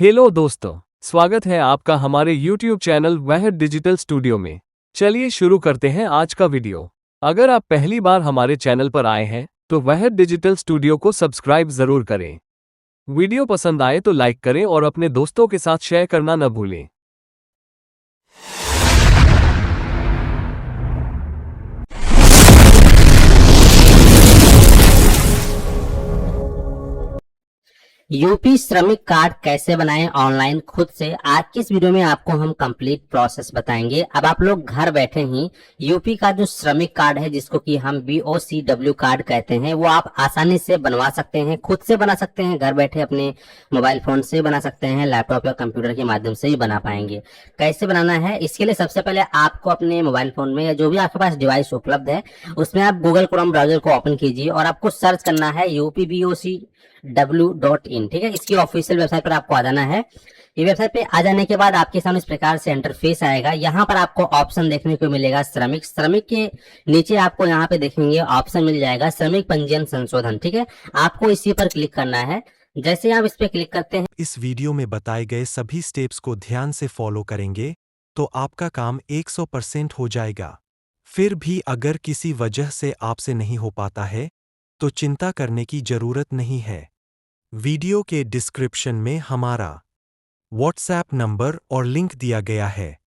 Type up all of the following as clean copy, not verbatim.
Hello दोस्तों, स्वागत है आपका हमारे YouTube चैनल वह डिजिटल स्टूडियो में। चलिए शुरू करते हैं आज का वीडियो। अगर आप पहली बार हमारे चैनल पर आए हैं तो वह डिजिटल स्टूडियो को सब्सक्राइब जरूर करें। वीडियो पसंद आए तो लाइक करें और अपने दोस्तों के साथ शेयर करना न भूलें। यूपी श्रमिक कार्ड कैसे बनाएं ऑनलाइन खुद से, आज की इस वीडियो में आपको हम कंप्लीट प्रोसेस बताएंगे। अब आप लोग घर बैठे ही यूपी का जो श्रमिक कार्ड है, जिसको कि हम BOCW कार्ड कहते हैं, वो आप आसानी से बनवा सकते हैं, खुद से बना सकते हैं। घर बैठे अपने मोबाइल फोन से बना सकते हैं, लैपटॉप या कंप्यूटर के माध्यम से ही बना पाएंगे। कैसे बनाना है, इसके लिए सबसे पहले आपको अपने मोबाइल फोन में या जो भी आपके पास डिवाइस उपलब्ध है उसमें आप गूगल क्रोम ब्राउजर को ओपन कीजिए और आपको सर्च करना है upboc.w.in। ठीक है, इसकी ऑफिशियल वेबसाइट पर आपको आ जाना है। ये वेबसाइट पे आ जाने के बाद आपके सामने इस प्रकार से इंटरफेस आएगा। यहाँ पर आपको ऑप्शन देखने को मिलेगा श्रमिक। श्रमिक के नीचे आपको यहाँ पे देखेंगे ऑप्शन मिल जाएगा श्रमिक पंजीयन संशोधन। ठीक है, आपको इसी पर क्लिक करना है। जैसे आप इस पे क्लिक करते हैं, इस वीडियो में बताए गए सभी स्टेप्स को ध्यान से फॉलो करेंगे तो आपका काम 100% हो जाएगा। फिर भी अगर किसी वजह से आपसे नहीं हो पाता है तो चिंता करने की जरूरत नहीं है। वीडियो के डिस्क्रिप्शन में हमारा व्हाट्सएप नंबर और लिंक दिया गया है।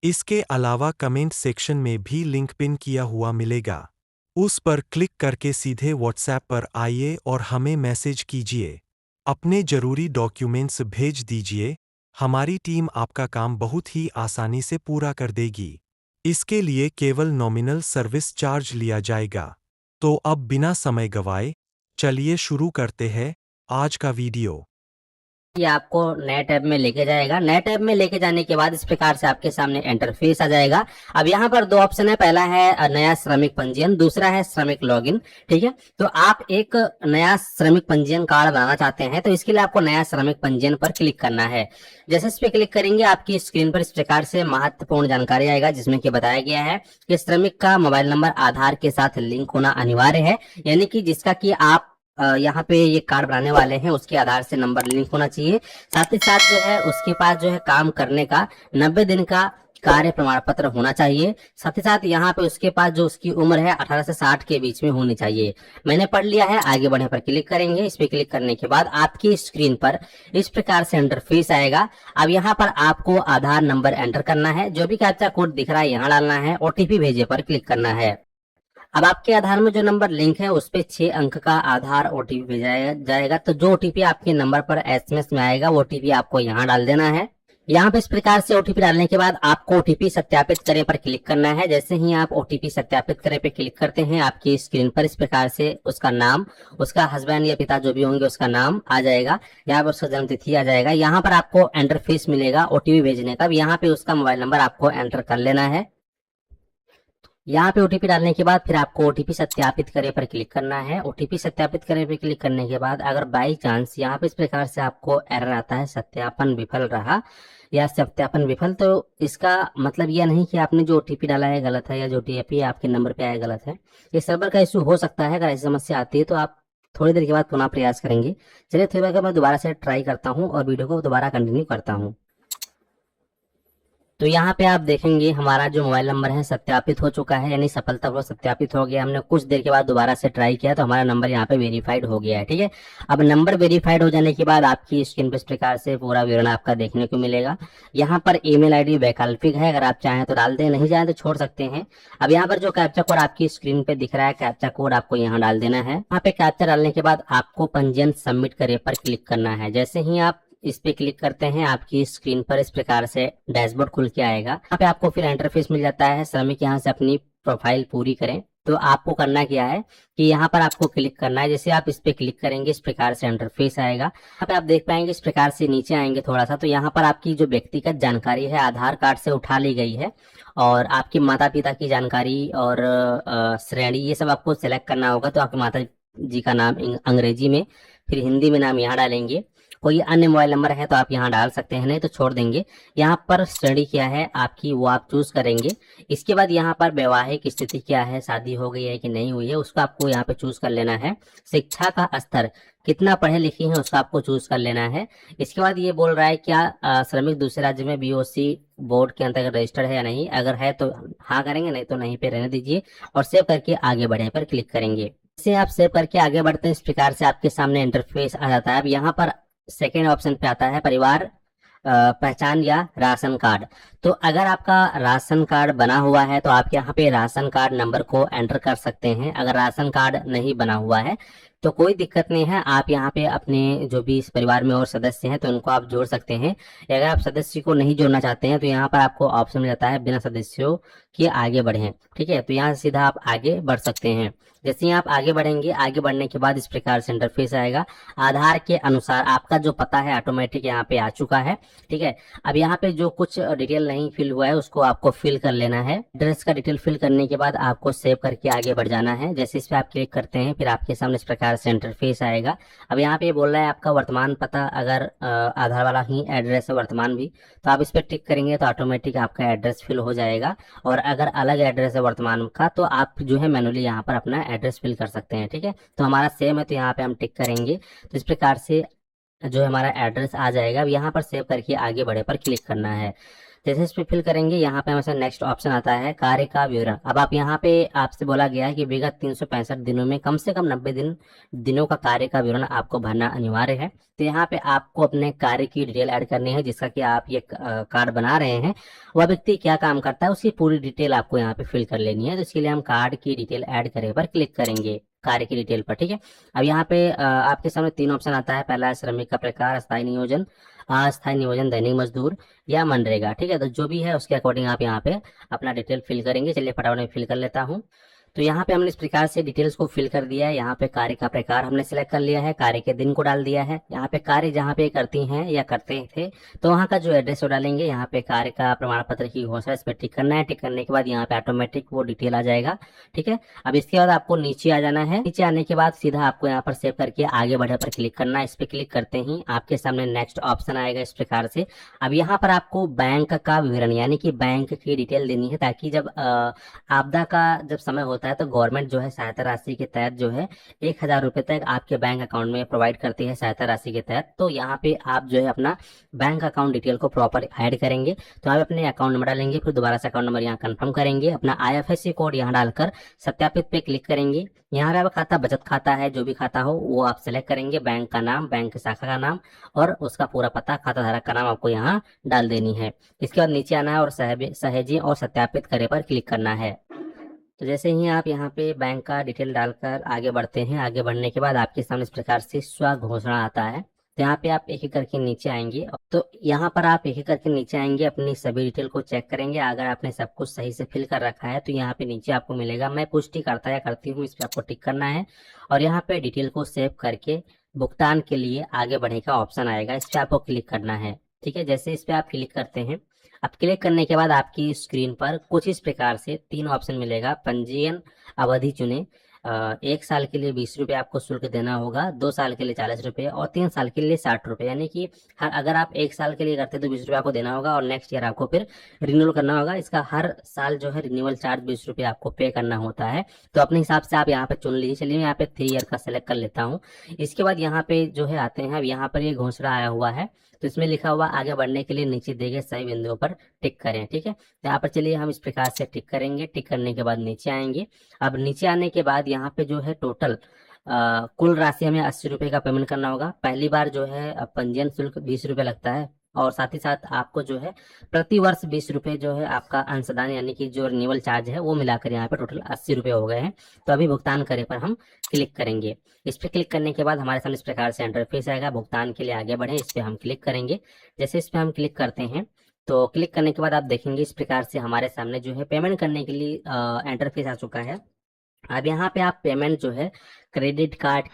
इसके अलावा कमेंट सेक्शन में भी लिंक पिन किया हुआ मिलेगा। उस पर क्लिक करके सीधे व्हाट्सएप पर आइए और हमें मैसेज कीजिए। अपने जरूरी डॉक्यूमेंट्स भेज दीजिए। हमारी टीम आपका काम बहुत ही आसानी से पूरा कर देगी। इसके लिए केवल नॉमिनल सर्विस चार्ज लिया जाएगा। तो अब बिना समय गवाए चलिए शुरू करते हैं आज का वीडियो। ये आपको नए टैब में लेके जाएगा। नए टैब में लेके जाने के बाद इस प्रकार से आपके सामने इंटरफेस आ जाएगा। अब यहाँ पर दो ऑप्शन है, पहला है नया श्रमिक पंजीयन, दूसरा है श्रमिक लॉगिन। ठीक है, तो आप एक नया श्रमिक पंजीयन कार्ड बनाना चाहते हैं तो इसके लिए आपको नया श्रमिक पंजीयन पर क्लिक करना है। जैसे इस पे क्लिक करेंगे आपकी स्क्रीन पर इस प्रकार से महत्वपूर्ण जानकारी आएगा, जिसमें कि बताया गया है कि श्रमिक का मोबाइल नंबर आधार के साथ लिंक होना अनिवार्य है, यानी कि जिसका कि आप यहाँ पे ये कार्ड बनाने वाले हैं उसके आधार से नंबर लिंक होना चाहिए। साथ ही साथ जो है उसके पास जो है काम करने का 90 दिन का कार्य प्रमाण पत्र होना चाहिए। साथ ही साथ यहाँ पे उसके पास जो उसकी उम्र है 18 से 60 के बीच में होनी चाहिए। मैंने पढ़ लिया है, आगे बढ़ने पर क्लिक करेंगे। इस पे क्लिक करने के बाद आपकी स्क्रीन पर इस प्रकार से इंटरफेस आएगा। अब यहाँ पर आपको आधार नंबर एंटर करना है, जो भी कैप्चा कोड दिख रहा है यहाँ डालना है, OTP भेजे पर क्लिक करना है। अब आपके आधार में जो नंबर लिंक है उस पे 6 अंक का आधार OTP भेजा जाएगा। तो जो OTP आपके नंबर पर SMS में आएगा वो OTP आपको यहाँ डाल देना है। यहाँ पे इस प्रकार से OTP डालने के बाद आपको OTP सत्यापित करें पर क्लिक करना है। जैसे ही आप OTP सत्यापित करें पे क्लिक करते हैं, आपकी स्क्रीन पर इस प्रकार से उसका नाम, उसका हस्बैंड या पिता जो भी होंगे उसका नाम आ जाएगा। यहाँ पर उसका जन्म तिथि आ जाएगा। यहाँ पर आपको इंटरफेस मिलेगा OTP भेजने का। यहाँ पे उसका मोबाइल नंबर आपको एंटर कर लेना है। यहाँ पे OTP डालने के बाद फिर आपको OTP सत्यापित करें पर क्लिक करना है। OTP सत्यापित करें पर क्लिक करने के बाद अगर बाई चांस यहाँ पे इस प्रकार से आपको एरर आता है सत्यापन विफल रहा या सत्यापन विफल, तो इसका मतलब यह नहीं कि आपने जो OTP डाला है गलत है या जो OTP आपके नंबर पे आया गलत है। ये सर्वर का इशू हो सकता है। अगर ऐसी समस्या आती है तो आप थोड़ी देर के बाद पुनः प्रयास करेंगे। चलिए थोड़ी देर के बाद दोबारा से ट्राई करता हूँ और वीडियो को दोबारा कंटिन्यू करता हूँ। तो यहाँ पे आप देखेंगे हमारा जो मोबाइल नंबर है सत्यापित हो चुका है, यानी सफलतापूर्वक सत्यापित हो गया। हमने कुछ देर के बाद दोबारा से ट्राई किया तो हमारा नंबर यहाँ पे वेरीफाइड हो गया है। ठीक है, अब नंबर वेरीफाइड हो जाने के बाद आपकी स्क्रीन पर इस प्रकार से पूरा विवरण आपका देखने को मिलेगा। यहाँ पर ईमेल आईडी वैकल्पिक है, अगर आप चाहें तो डाल दें, नहीं चाहें तो छोड़ सकते हैं। अब यहाँ पर जो कैप्चा कोड आपकी स्क्रीन पे दिख रहा है, कैप्चा कोड आपको यहाँ डाल देना है। यहाँ पे कैप्चा डालने के बाद आपको पंजीयन सबमिट करे पर क्लिक करना है। जैसे ही आप इस पे क्लिक करते हैं आपकी स्क्रीन पर इस प्रकार से डैशबोर्ड खुल के आएगा। यहाँ पे आपको फिर इंटरफेस मिल जाता है। श्रमिक यहाँ से अपनी प्रोफाइल पूरी करें तो आपको करना क्या है कि यहाँ पर आपको क्लिक करना है। जैसे आप इस पे क्लिक करेंगे इस प्रकार से इंटरफेस आएगा। यहाँ पे आप देख पाएंगे इस प्रकार से नीचे आएंगे थोड़ा सा, तो यहाँ पर आपकी जो व्यक्तिगत जानकारी है आधार कार्ड से उठा ली गई है और आपके माता पिता की जानकारी और श्रेणी ये सब आपको सिलेक्ट करना होगा। तो आपके माता जी का नाम अंग्रेजी में, फिर हिंदी में नाम यहाँ डालेंगे कोई अन्य मोबाइल नंबर है तो आप यहाँ डाल सकते हैं, नहीं तो छोड़ देंगे। यहाँ पर श्रेणी क्या है आपकी वो आप चूज करेंगे। इसके बाद यहाँ पर वैवाहिक स्थिति क्या है, शादी हो गई है कि नहीं हुई है, उसको आपको यहाँ पे चूज कर लेना है। शिक्षा का स्तर कितना पढ़े लिखे हैं उसका आपको चूज कर लेना है। इसके बाद ये बोल रहा है क्या श्रमिक दूसरे राज्य में बीओसी बोर्ड के अंतर्गत रजिस्टर्ड है या नहीं, अगर है तो हाँ करेंगे, नहीं तो नहीं पे रहने दीजिए और सेव करके आगे बढ़े पर क्लिक करेंगे। जैसे आप सेव करके आगे बढ़ते हैं इस प्रकार से आपके सामने इंटरफेस आ जाता है। अब यहाँ पर सेकेंड ऑप्शन पे आता है परिवार पहचान या राशन कार्ड। तो अगर आपका राशन कार्ड बना हुआ है तो आप यहाँ पे राशन कार्ड नंबर को एंटर कर सकते हैं। अगर राशन कार्ड नहीं बना हुआ है तो कोई दिक्कत नहीं है, आप यहाँ पे अपने जो भी इस परिवार में और सदस्य हैं तो उनको आप जोड़ सकते हैं। अगर आप सदस्य को नहीं जोड़ना चाहते हैं तो यहाँ पर आपको ऑप्शन मिल जाता है बिना सदस्यों के आगे बढ़ें, ठीक है। तो यहाँ से सीधा आप आगे बढ़ सकते हैं। जैसे ही आप आगे बढ़ेंगे, आगे बढ़ने के बाद इस प्रकार से इंटरफेस आएगा। आधार के अनुसार आपका जो पता है ऑटोमेटिक यहाँ पे आ चुका है, ठीक है। अब यहाँ पे जो कुछ डिटेल नहीं फिल हुआ है उसको आपको फिल कर लेना है। एड्रेस का डिटेल फिल करने के बाद आपको सेव करके आगे बढ़ जाना है। जैसे इस पे आप क्लिक करते हैं फिर आपके सामने इस प्रकार से इंटरफेस आएगा। अब यहाँ पे बोल रहा है आपका वर्तमान पता, अगर आधार वाला ही एड्रेस है वर्तमान भी, तो आप इस पर टिक करेंगे तो ऑटोमेटिक आपका एड्रेस फिल हो जाएगा। और अगर अलग एड्रेस है वर्तमान का तो आप जो है मैनुअली यहाँ पर अपना एड्रेस फिल कर सकते हैं, ठीक है। तो हमारा सेम है तो यहाँ पे हम टिक करेंगे तो इस प्रकार से जो हमारा एड्रेस आ जाएगा। अब यहाँ पर सेव करके आगे बढ़े पर क्लिक करना है। जैसे इस पे फिल करेंगे यहाँ पे हमें नेक्स्ट ऑप्शन आता है कार्य का विवरण। अब आप यहाँ पे आपसे बोला गया है कि विगत 365 दिनों में कम से कम 90 दिनों का कार्य का विवरण आपको भरना अनिवार्य है। तो यहाँ पे आपको अपने कार्य की डिटेल ऐड करनी है, जिसका कि आप ये कार्ड बना रहे हैं वह व्यक्ति क्या काम करता है उसकी पूरी डिटेल आपको यहाँ पे फिल कर लेनी है। तो इसके लिए हम कार्ड की डिटेल ऐड करें पर क्लिक करेंगे, कार्य की डिटेल पर, ठीक है। अब यहाँ पे आपके सामने 3 ऑप्शन आता है। पहला है श्रमिक का प्रकार, अस्थायी नियोजन, अस्थायी नियोजन, दैनिक मजदूर या मनरेगा, ठीक है। तो जो भी है उसके अकॉर्डिंग आप यहाँ पे अपना डिटेल फिल करेंगे। चलिए फटाफट मैं फिल कर लेता हूँ। तो यहाँ पे हमने इस प्रकार से डिटेल्स को फिल कर दिया है। यहाँ पे कार्य का प्रकार हमने सिलेक्ट कर लिया है, कार्य के दिन को डाल दिया है। यहाँ पे कार्य जहाँ पे करती हैं या करते थे तो वहाँ का जो एड्रेस वो डालेंगे। यहाँ पे कार्य का प्रमाण पत्र की घोषणा, इस पर टिक करना है। टिक करने के बाद यहाँ पे ऑटोमेटिक वो डिटेल आ जाएगा, ठीक है। अब इसके बाद आपको नीचे आ जाना है। नीचे आने के बाद सीधा आपको यहाँ पर सेव करके आगे बढ़े पर क्लिक करना है। इस पर क्लिक करते ही आपके सामने नेक्स्ट ऑप्शन आएगा इस प्रकार से। अब यहाँ पर आपको बैंक का विवरण यानी कि बैंक की डिटेल देनी है, ताकि जब आपदा का जब समय होता है तो गवर्नमेंट जो है सहायता राशि के तहत जो है 1000 रुपए तक आपके बैंक अकाउंट में प्रोवाइड करती है सहायता राशि के तहत। तो यहाँ पे आप जो है अपना बैंक अकाउंट डिटेल को प्रॉपर ऐड करेंगे। तो आप अपने अकाउंट नंबर डालेंगे, फिर दोबारा से अकाउंट नंबर यहाँ कंफर्म करेंगे, अपना IFSC कोड यहाँ डालकर सत्यापित पे क्लिक करेंगे। यहाँ पे खाता बचत खाता है, जो भी खाता हो वो आप सेलेक्ट करेंगे, बैंक का नाम, बैंक की शाखा का नाम और उसका पूरा पता, खाता धारक का नाम आपको यहाँ डाल देनी है। इसके बाद नीचे आना है और सहेजी और सत्यापित करे पर क्लिक करना है। तो जैसे ही आप यहाँ पे बैंक का डिटेल डालकर आगे बढ़ते हैं, आगे बढ़ने के बाद आपके सामने इस प्रकार से स्व घोषणा आता है। तो यहाँ पे आप एक एक करके नीचे आएंगे। तो यहाँ पर आप एक एक करके नीचे आएंगे, अपनी सभी डिटेल को चेक करेंगे। अगर आपने सब कुछ सही से फिल कर रखा है तो यहाँ पे नीचे आपको मिलेगा मैं पुष्टि करता या करती हूँ, इस पर आपको टिक करना है। और यहाँ पे डिटेल को सेव करके भुगतान के लिए आगे बढ़ने का ऑप्शन आएगा, इस पर आपको क्लिक करना है, ठीक है। जैसे इस पर आप क्लिक करते हैं, अब क्लिक करने के बाद आपकी स्क्रीन पर कुछ इस प्रकार से 3 ऑप्शन मिलेगा। पंजीयन अवधि चुने, 1 साल के लिए 20 रुपये आपको शुल्क देना होगा, 2 साल के लिए 40 रुपये और 3 साल के लिए 60 रुपये। यानी कि अगर आप 1 साल के लिए करते हैं तो 20 रुपये आपको देना होगा और नेक्स्ट ईयर आपको फिर रिन्यूअल करना होगा। इसका हर साल जो है रिन्यूअल चार्ज 20 रुपये आपको पे करना होता है। तो अपने हिसाब से आप यहाँ पे चुन लीजिए। चलिए मैं यहाँ पे 3 ईयर का सेलेक्ट कर लेता हूँ। इसके बाद यहाँ पे जो है आते हैं, अब यहाँ पर ये घोषणा आया हुआ है तो इसमें लिखा हुआ आगे बढ़ने के लिए नीचे दिए गए सही बिंदुओं पर टिक करें, ठीक है। यहाँ पर चलिए हम इस प्रकार से टिक करेंगे। टिक करने के बाद नीचे आएंगे। अब नीचे आने के बाद यहाँ पे जो है टोटल कुल राशि हमें 80 रुपये का पेमेंट करना होगा। पहली बार जो है पंजीयन शुल्क 20 रुपये लगता है और साथ ही साथ आपको जो है प्रति वर्ष 20 रुपये जो है आपका अंशदान यानी कि जो रिन्यूअल चार्ज है वो मिलाकर यहाँ पे टोटल 80 रुपये हो गए हैं। तो अभी भुगतान करे पर हम क्लिक करेंगे। इस पर क्लिक करने के बाद हमारे सामने इस प्रकार से इंटरफेस आएगा, भुगतान के लिए आगे बढ़े, इस पर हम क्लिक करेंगे। जैसे इस पर हम क्लिक करते हैं तो क्लिक करने के बाद आप देखेंगे इस प्रकार से हमारे सामने जो है पेमेंट करने के लिए इंटरफेस आ चुका है। अब यहाँ पे आप पेमेंट जो है credit card,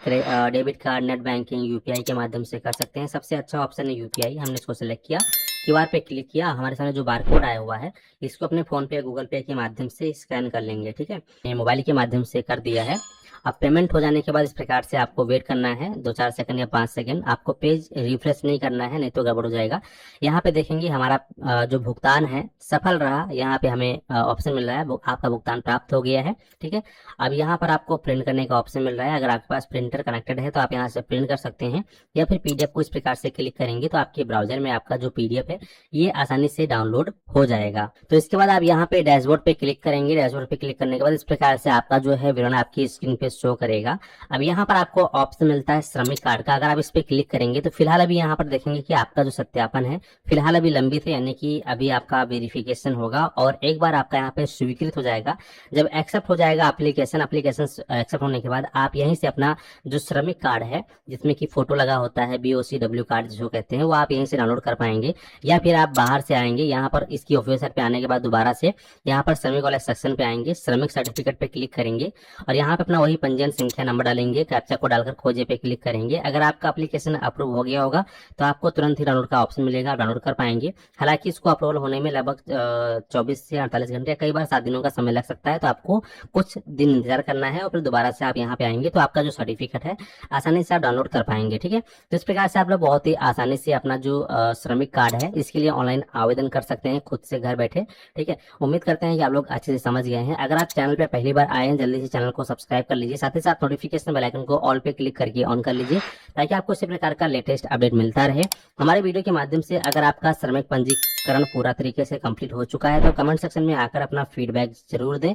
debit card, net banking, UPI के माध्यम से कर सकते हैं। सबसे अच्छा ऑप्शन है यूपीआई, हमने इसको सिलेक्ट किया, क्यूआर पे क्लिक किया, हमारे सामने जो बारकोड आया हुआ है इसको अपने फोन पे, गूगल पे के माध्यम से स्कैन कर लेंगे, ठीक है। मोबाइल के माध्यम से कर दिया है। अब पेमेंट हो जाने के बाद इस प्रकार से आपको वेट करना है 2-4 सेकंड या 5 सेकंड। आपको पेज रिफ्रेश नहीं करना है, नहीं तो गड़बड़ हो जाएगा। यहाँ पे देखेंगे हमारा जो भुगतान है सफल रहा, यहाँ पे हमें ऑप्शन मिल रहा है आपका भुगतान प्राप्त हो गया है। ठीक है, अब यहाँ पर आपको प्रिंट करने का ऑप्शन मिल रहा है। अगर आपके पास प्रिंटर कनेक्टेड है तो आप यहाँ से प्रिंट कर सकते हैं, या फिर पीडीएफ को इस प्रकार से क्लिक करेंगे तो आपके ब्राउजर में आपका जो पीडीएफ है ये आसानी से डाउनलोड हो जाएगा। तो इसके बाद आप यहाँ पे डैशबोर्ड पे क्लिक करेंगे। डैशबोर्ड पे क्लिक करने के बाद इस प्रकार से आपका जो है विवरण आपकी स्क्रीन पे शो करेगा। अब यहाँ पर आपको ऑप्शन मिलता है श्रमिक कार्ड का। अगर आप इस पे क्लिक करेंगे तो फिलहाल अभी यहाँ पर देखेंगे कि आपका जो सत्यापन है फिलहाल अभी लंबित है, यानी कि अभी आपका वेरिफिकेशन होगा और एक बार आपका यहाँ पे स्वीकृत हो जाएगा। जब एक्सेप्ट हो जाएगा एप्लीकेशन एक्सेप्ट होने के बाद आप यहीं से अपना जो श्रमिक कार्ड है जिसमें कि फोटो लगा होता है, BOCW कार्ड जिसको कहते हैं, वो आप यहीं से डाउनलोड कर पाएंगे। या फिर आप बाहर से आएंगे, यहाँ पर इसकी ऑफिशियल साइट पे आने के बाद दोबारा से यहाँ पर श्रमिक वाले सेक्शन पे आएंगे, श्रमिक सर्टिफिकेट पे क्लिक करेंगे और यहाँ पे अपना वही पंजीयन संख्या नंबर डालेंगे, कैप्चा को डालकर खोजे पे क्लिक करेंगे। अगर आपका एप्लीकेशन अप्रूव हो गया होगा तो आपको तुरंत ही डाउनलोड का ऑप्शन मिलेगा, डाउनलोड कर पाएंगे। हालांकि इसको अप्रूवल होने में लगभग 24 से 48 घंटे, कई बार 7 दिनों का समय लग सकता है, तो आपको कुछ दिन इंतजार करना है और फिर दोबारा से आप यहाँ पे आएंगे तो आपका जो सर्टिफिकेट है आसानी से आप डाउनलोड कर पाएंगे। ठीक है, तो इस प्रकार से आप लोग बहुत ही आसानी से अपना जो श्रमिक कार्ड है इसके लिए ऑनलाइन आवेदन कर सकते हैं खुद से घर बैठे। ठीक है, उम्मीद करते हैं कि आप लोग अच्छे से समझ गए हैं। अगर आप चैनल पे पहली बार आए हैं जल्दी से चैनल को सब्सक्राइब कर लीजिए, साथ ही साथ नोटिफिकेशन बेल आइकन को ऑल पे क्लिक करके ऑन कर लीजिए ताकि आपको इसी प्रकार का लेटेस्ट अपडेट मिलता रहे। हमारे वीडियो के माध्यम से अगर आपका श्रमिक पंजीकरण पूरा तरीके से कंप्लीट हो चुका है तो कमेंट सेक्शन में आकर अपना फीडबैक जरूर दें,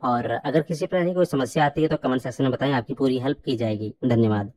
और अगर किसी प्रकार की कोई समस्या आती है तो कमेंट सेक्शन में बताएं, आपकी पूरी हेल्प की जाएगी। धन्यवाद।